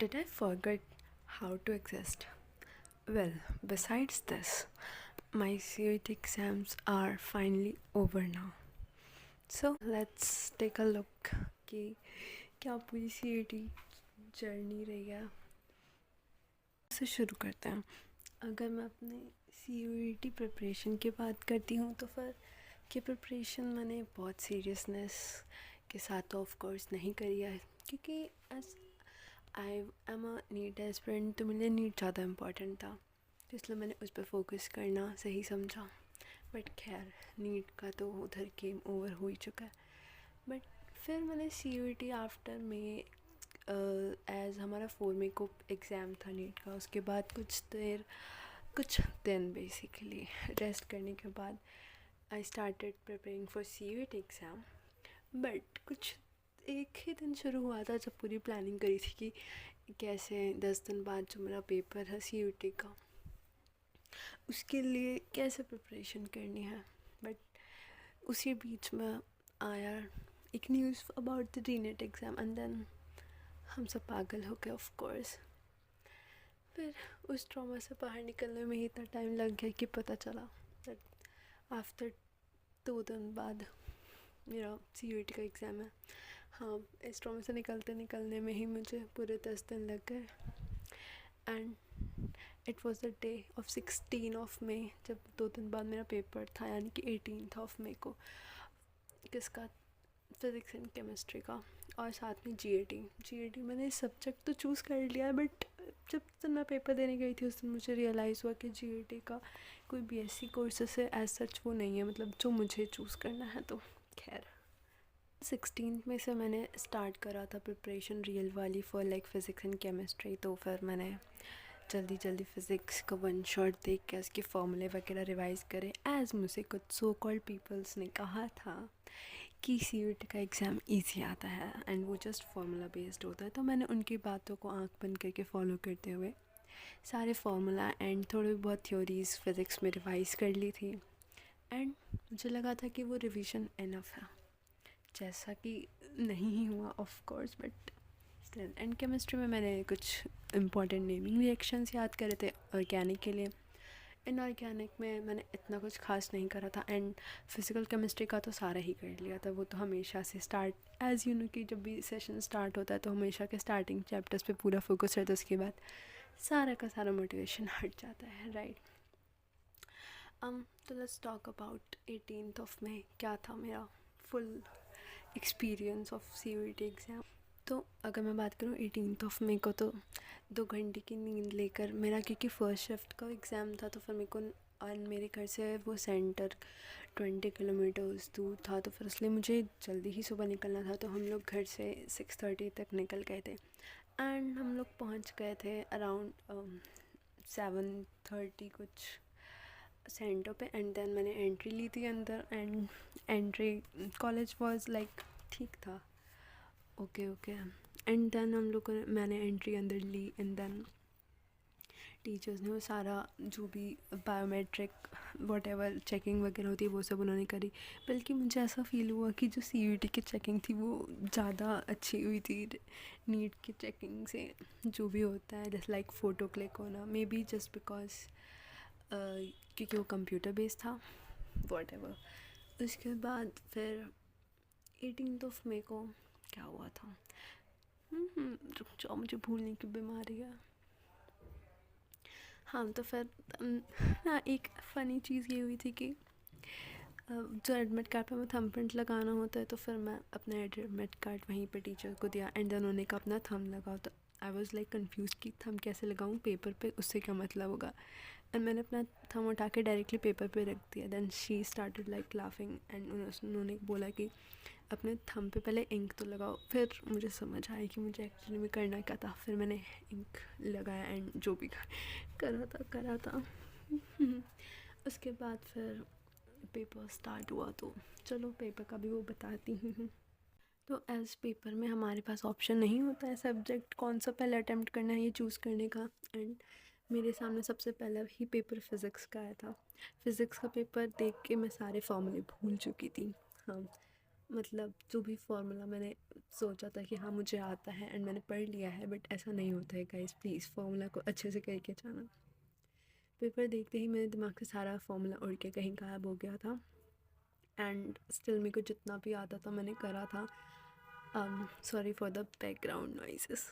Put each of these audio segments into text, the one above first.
Did I forget how to exist? Well, besides this, my CUET exams are finally over now. So let's take a look कि क्या पूरी CUET journey रही है। से शुरू करते हैं। अगर मैं अपने CUET प्रिपरेशन की बात करती हूँ तो फिर ये प्रिपरेशन मैंने बहुत सीरियसनेस के साथ तो ऑफ कोर्स नहीं करी है, क्योंकि as I am a NEET aspirant तो मेरे लिए नीट ज़्यादा इम्पॉर्टेंट था, तो इसलिए मैंने उस पर फोकस करना सही समझा। बट खैर, नीट का तो उधर गेम ओवर हो ही चुका है। बट फिर मैंने CUET आफ्टर में एज हमारा 4 मई को एग्ज़ाम था नीट का, उसके बाद कुछ दिन बेसिकली रेस्ट करने के बाद I started preparing for CUET exam. But कुछ एक ही दिन शुरू हुआ था जब पूरी प्लानिंग करी थी कि कैसे 10 दिन बाद जो मेरा पेपर है CUET का, उसके लिए कैसे प्रिपरेशन करनी है। बट उसी बीच में आया एक news about the re NEET exam and then हम सब पागल हो गए ऑफ कोर्स। फिर उस ट्रॉमा से बाहर निकलने में ही इतना टाइम लग गया कि पता चला दैट आफ्टर 2 दिन बाद मेरा CUET का एग्ज़ाम है। हाँ, इस ट्रॉमा से निकलने में ही मुझे पूरे 10 दिन लग गए। And it was the day of 16 of May, जब 2 दिन बाद मेरा पेपर था, यानी कि 18 ऑफ मई को। किसका? फिज़िक्स एंड केमिस्ट्री का, और साथ में GAT मैंने सब्जेक्ट तो चूज़ कर लिया है, बट जब दिन मैं पेपर देने गई थी उस दिन मुझे रियलाइज़ हुआ कि GAT का कोई BSc कोर्सेस है एज सच वो नहीं है, मतलब जो मुझे चूज़ करना है। तो खैर 16 में से मैंने स्टार्ट करा था प्रिपरेशन रियल वाली for like physics and chemistry. तो फिर मैंने जल्दी फ़िज़िक्स का वन शॉट देख के उसके फॉर्मूले वगैरह रिवाइज़ करे, एज़ मुझे कुछ सो कॉल्ड पीपल्स ने कहा था कि CUET का एग्ज़ाम ईजी आता है एंड वो जस्ट फार्मूला बेस्ड होता है। तो मैंने उनकी बातों को आंख बंद करके फॉलो करते हुए सारे फार्मूला एंड थोड़ी बहुत थ्योरीज़ फ़िज़िक्स में रिवाइज़ कर ली थी। एंड मुझे लगा था कि वो रिवीजन इनफ है, जैसा कि नहीं ही हुआ of course, but still. And chemistry में मैंने कुछ इंपॉर्टेंट नेमिंग रिएक्शंस याद करे थे ऑर्गेनिक के लिए। इनऑर्गेनिक में मैंने इतना कुछ खास नहीं करा था, एंड फिज़िकल केमिस्ट्री का तो सारा ही कर लिया था। वो तो हमेशा से स्टार्ट एज़ यू नो कि जब भी सेशन स्टार्ट होता है तो हमेशा के स्टार्टिंग चैप्टर्स पे पूरा फोकस रहता है, उसके बाद सारा का सारा मोटिवेशन हट जाता है, राइट। तो let's talk about 18 of May, क्या था मेरा full experience of CUET exam. तो अगर मैं बात करूँ 18 ऑफ मई को, तो 2 घंटे की नींद लेकर मेरा, क्योंकि फर्स्ट शिफ्ट का एग्ज़ाम था, तो फिर मेरे को और मेरे घर से वो सेंटर 20 किलोमीटर्स दूर था, तो फिर इसलिए मुझे जल्दी ही सुबह निकलना था। तो हम लोग घर से 6:30 तक निकल गए थे एंड हम लोग पहुंच गए थे अराउंड 7:30 कुछ सेंटर पे। एंड देन मैंने एंट्री ली थी अंदर, and entry college was like ठीक था, ओके। एंड देन मैंने एंट्री अंदर ली, एंड देन टीचर्स ने वो सारा जो भी बायोमेट्रिक वॉट एवर चेकिंग वगैरह होती है वो सब उन्होंने करी। बल्कि मुझे ऐसा फील हुआ कि जो CUET की चेकिंग थी वो ज़्यादा अच्छी हुई थी नीट की चेकिंग से। जो भी होता है जैसे लाइक फ़ोटो क्लिक होना, मे बी जस्ट बिकॉज क्योंकि वो कंप्यूटर बेस्ड था, वॉट एवर। उसके बाद फिर 18 ऑफ मई को क्या हुआ था, रुक जाओ, मुझे भूलने की बीमारी है। हाँ, तो फिर हाँ, एक फ़नी चीज़ ये हुई थी कि जो एडमिट कार्ड पे मैं थंब प्रिंट लगाना होता है, तो फिर मैं अपना एडमिट कार्ड वहीं पे टीचर को दिया, एंड देन उन्होंने कहा अपना थंब लगाओ। तो आई वाज लाइक कंफ्यूज कि थंब कैसे लगाऊं पेपर पे, उससे क्या मतलब होगा। एंड मैंने अपना थंब उठा के डायरेक्टली पेपर पे रख दिया। Then she started like laughing, and उन्होंने बोला कि अपने थंब पे पहले इंक तो लगाओ। फिर मुझे समझ आया कि मुझे एक्चुअली में करना क्या था। फिर मैंने इंक लगाया एंड जो भी करा था उसके बाद फिर पेपर स्टार्ट हुआ। तो चलो पेपर का भी वो बताती हूँ। तो एज पेपर में हमारे पास ऑप्शन नहीं होता है सब्जेक्ट कौन सा पहले अटैम्प्ट करना है ये चूज़ करने का। एंड मेरे सामने सबसे पहला ही पेपर फ़िज़िक्स का आया था। फ़िज़िक्स का पेपर देख के मैं सारे फॉर्मूले भूल चुकी थी। हाँ, मतलब जो भी फार्मूला मैंने सोचा था कि हाँ मुझे आता है एंड मैंने पढ़ लिया है, बट ऐसा नहीं होता है गाइस, प्लीज़ फार्मूला को अच्छे से करके जाना। पेपर देखते ही मेरे दिमाग से सारा फार्मूला उड़ के कहीं गायब हो गया था एंड स्टिल मेरे को जितना भी आता था मैंने करा था। Sorry for the background noises.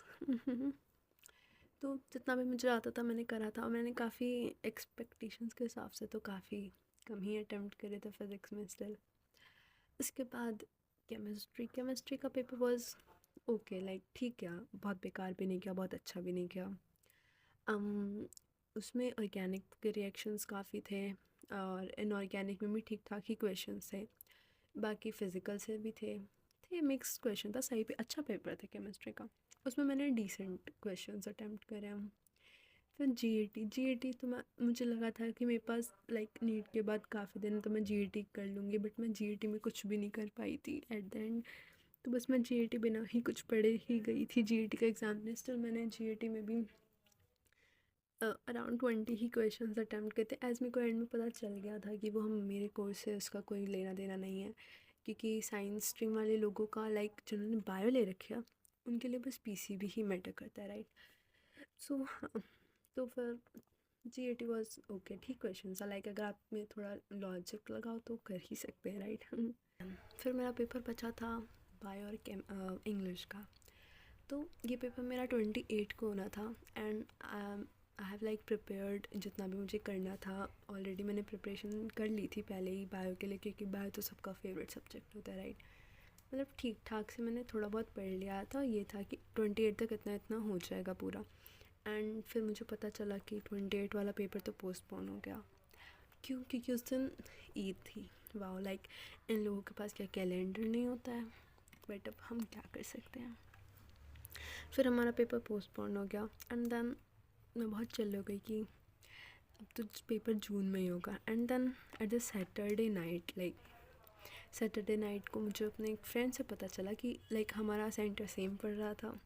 तो जितना भी मुझे आता था मैंने करा था, और मैंने काफ़ी एक्सपेक्टेशंस के हिसाब से तो काफ़ी कम ही अटेम्प्ट करे थे फिज़िक्स में स्टिल। इसके बाद केमिस्ट्री का पेपर वॉज ओके, लाइक ठीक गया, बहुत बेकार भी नहीं किया, बहुत अच्छा भी नहीं किया। उसमें ऑर्गेनिक के रिएक्शंस काफ़ी थे और इनऑर्गेनिक में भी ठीक ठाक ही क्वेश्चंस थे। बाकी फ़िज़िकल से भी थे मिक्स क्वेश्चन था, सही पे अच्छा पेपर था केमिस्ट्री का। उसमें मैंने डिसेंट क्वेश्चंस अटेम्प्ट करे हैं। फिर जीएटी तो मुझे लगा था कि मेरे पास लाइक नीट के बाद काफ़ी दिन तो मैं जीएटी कर लूँगी, बट मैं जीएटी में कुछ भी नहीं कर पाई थी एट द एंड। तो बस मैं जीएटी बिना ही कुछ पढ़े ही गई थी जीएटी का एग्ज़ाम में। स्टिल मैंने जीएटी में भी अराउंड 20 ही क्वेश्चंस अटैम्प्ट किए थे, एज मेरे को एंड में पता चल गया था कि वो हम मेरे कोर्स से उसका कोई लेना देना नहीं है, क्योंकि साइंस स्ट्रीम वाले लोगों का लाइक जिन्होंने बायो ले रखा है उनके लिए बस पीसीबी ही मैटर करता है, राइट। सो हाँ, तो फिर जीएटी वाज ओके, ठीक क्वेश्चन था, लाइक अगर आप में थोड़ा लॉजिक लगाओ तो कर ही सकते हैं, राइट। फिर मेरा पेपर बचा था बायो और इंग्लिश का। तो ये पेपर मेरा 28 को होना था and I have like prepared जितना भी मुझे करना था ऑलरेडी। मैंने प्रिपरेशन कर ली थी पहले ही बायो के लिए, क्योंकि बायो तो सबका फेवरेट सब्जेक्ट होता है, राइट। मतलब ठीक ठाक से मैंने थोड़ा बहुत पढ़ लिया था, ये था कि 28 तक इतना इतना हो जाएगा पूरा। एंड फिर मुझे पता चला कि 28 वाला पेपर तो पोस्टपोन हो गया। क्यों? क्योंकि उस दिन ईद थी। वाह, लाइक इन लोगों के पास क्या कैलेंडर नहीं होता है, बट अब हम क्या कर सकते हैं। फिर हमारा पेपर पोस्टपोन हो गया एंड देन मैं बहुत चिल हो गई कि अब तो पेपर जून में ही होगा। And then at the Saturday night, like Saturday night को मुझे अपने एक फ्रेंड से पता चला कि लाइक हमारा सेंटर सेम पड़ रहा था।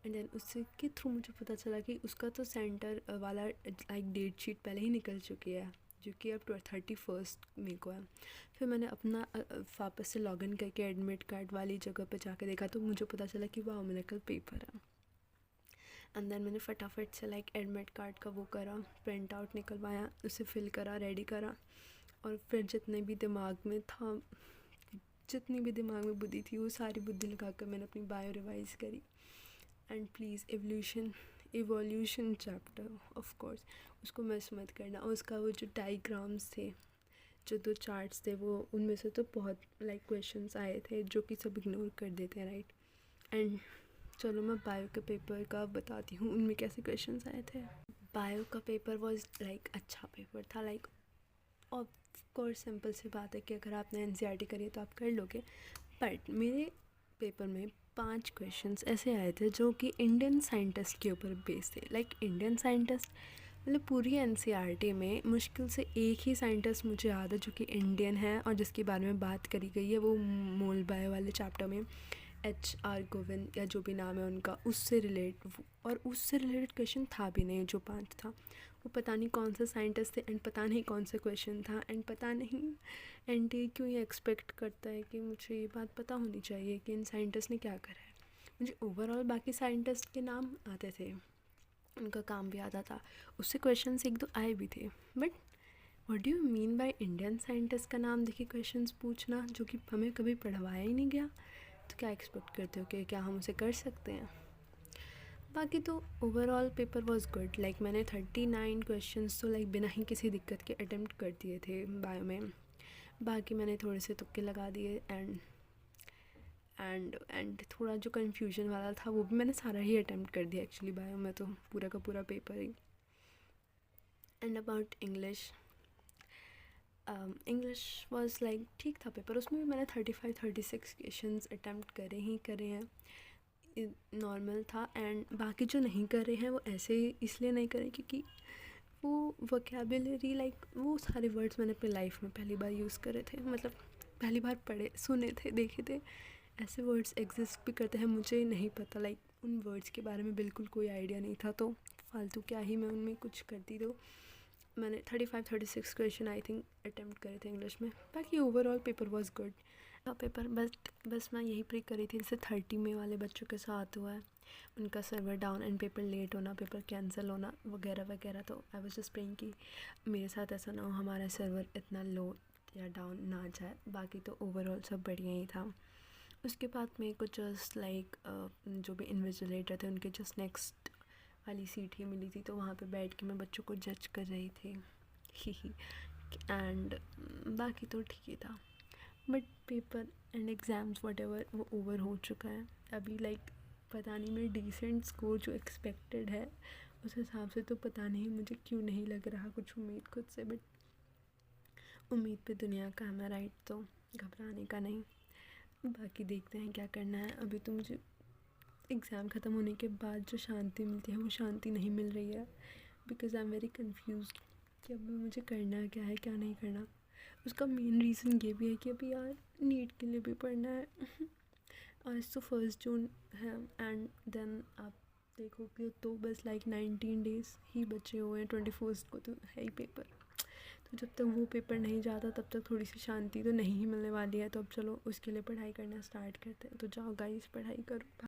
एंड देन उसके थ्रू मुझे पता चला कि उसका तो सेंटर वाला लाइक डेट शीट पहले ही निकल चुकी है, जो कि अब 31 मई को है। फिर मैंने अपना वापस से लॉगिन करके एडमिट कार्ड वाली जगह पे जाके देखा तो मुझे पता चला कि वाह मेरा कल पेपर है। एंड देन मैंने फटाफट से लाइक एडमिट कार्ड का वो करा, प्रिंट आउट निकलवाया, उसे फिल करा, रेडी करा। और फिर जितने भी दिमाग में था, जितनी भी दिमाग में बुद्धि थी वो सारी बुद्धि लगा कर मैंने अपनी बायो रिवाइज़ करी। And please evolution chapter of course उसको मिस मत करना। और उसका वो जो डाइग्राम्स थे, जो 2 चार्ट्स थे, वो उनमें से तो बहुत लाइक क्वेश्चंस आए थे जो कि सब इग्नोर कर देते हैं, राइट। एंड चलो मैं बायो के पेपर का बताती हूँ उनमें कैसे क्वेश्चंस आए थे। बायो का पेपर वॉज लाइक अच्छा पेपर था, लाइक ऑफ कोर्स सिंपल सी बात है कि अगर आपने एनसीईआरटी करी है तो आप कर लोगे। बट मेरे पेपर में 5 क्वेश्चंस ऐसे आए थे जो कि इंडियन साइंटिस्ट के ऊपर बेस्ड थे। लाइक इंडियन साइंटिस्ट मतलब पूरी एनसीईआरटी में मुश्किल से एक ही साइंटिस्ट मुझे याद है जो कि इंडियन है और जिसके बारे में बात करी गई है, वो मोल बायो वाले चैप्टर में HR गोविंद या जो भी नाम है उनका, उससे रिलेटेड क्वेश्चन था भी नहीं। जो 5 था वो पता नहीं कौन से साइंटिस्ट थे एंड पता नहीं कौन सा क्वेश्चन था एंड पता नहीं एनटीए क्यों ये एक्सपेक्ट करता है कि मुझे ये बात पता होनी चाहिए कि इन साइंटिस्ट ने क्या करा है। मुझे ओवरऑल बाकी साइंटिस्ट के नाम आते थे, उनका काम भी आता था, उससे क्वेश्चन एक दो आए भी थे। But what do you mean by Indian scientist का नाम देखिए क्वेश्चंस पूछना, जो कि हमें कभी पढ़वाया ही नहीं गया। तो क्या एक्सपेक्ट करते हो कि क्या हम उसे कर सकते हैं। बाकी तो overall paper was good, like मैंने 39 क्वेश्चंस तो लाइक बिना ही किसी दिक्कत के अटेम्प्ट कर दिए थे बायो में। बाकी मैंने थोड़े से तुक्के लगा दिए एंड थोड़ा जो कन्फ्यूजन वाला था वो भी मैंने सारा ही अटेम्प्ट कर दिया एक्चुअली बायो में, तो पूरा का पूरा paper he. And about English was like ठीक था पेपर, उसमें भी मैंने 35-36 क्वेश्चंस अटेम्प्ट करे हैं, नॉर्मल था। एंड बाकी जो नहीं कर रहे हैं वो ऐसे इसलिए नहीं करे क्योंकि वो वोकेबुलरी लाइक वो सारे वर्ड्स मैंने अपनी लाइफ में पहली बार यूज़ करे थे, मतलब पहली बार पढ़े सुने थे देखे थे। ऐसे वर्ड्स एग्जिस्ट भी करते हैं मुझे नहीं पता, लाइक उन वर्ड्स के बारे में बिल्कुल कोई आइडिया नहीं था, तो फालतू क्या ही मैं उनमें कुछ करती। तो मैंने 35-36 क्वेश्चन आई थिंक अटेम्प्ट करे थे इंग्लिश में। बाकी overall paper was good paper बस मैं यही प्रे करी थी, जैसे 30 में वाले बच्चों के साथ हुआ है, उनका server down and paper late होना, पेपर कैंसिल होना वगैरह वगैरह। तो आई वाज जस्ट प्रेइंग कि मेरे साथ ऐसा ना हो, हमारा सर्वर इतना लो या डाउन ना जाए। बाकी तो ओवरऑल सब बढ़िया ही था। उसके बाद मेरे को जस्ट लाइक जो भी इन्विजिलेटर थे उनके जस्ट नेक्स्ट वाली सीट ही मिली थी, तो वहाँ पे बैठ के मैं बच्चों को जज कर रही थी ही एंड बाकी तो ठीक ही था। But paper and exams whatever वो ओवर हो चुका है अभी। लाइक पता नहीं, मेरे डिसेंट स्कोर जो एक्सपेक्टेड है उस हिसाब से तो पता नहीं मुझे क्यों नहीं लग रहा कुछ उम्मीद खुद से। बट उम्मीद पे दुनिया का है, राइट, तो घबराने का नहीं। बाकी देखते हैं क्या करना है। अभी तो मुझे एग्ज़ाम ख़त्म होने के बाद जो शांति मिलती है वो शांति नहीं मिल रही है, because I am very confuse कि अभी मुझे करना क्या है क्या नहीं करना। उसका मेन रीज़न ये भी है कि अभी यार नीट के लिए भी पढ़ना है। आज तो 1 जून है एंड देन आप देखोगे तो बस लाइक 19 डेज़ ही बचे हुए हैं, 21 को तो है ही पेपर। तो जब तक वो पेपर नहीं जाता तब तक थोड़ी सी शांति तो नहीं ही मिलने वाली है। तो अब चलो उसके लिए पढ़ाई करना स्टार्ट करते हैं। तो जाओ गाइस, पढ़ाई करो।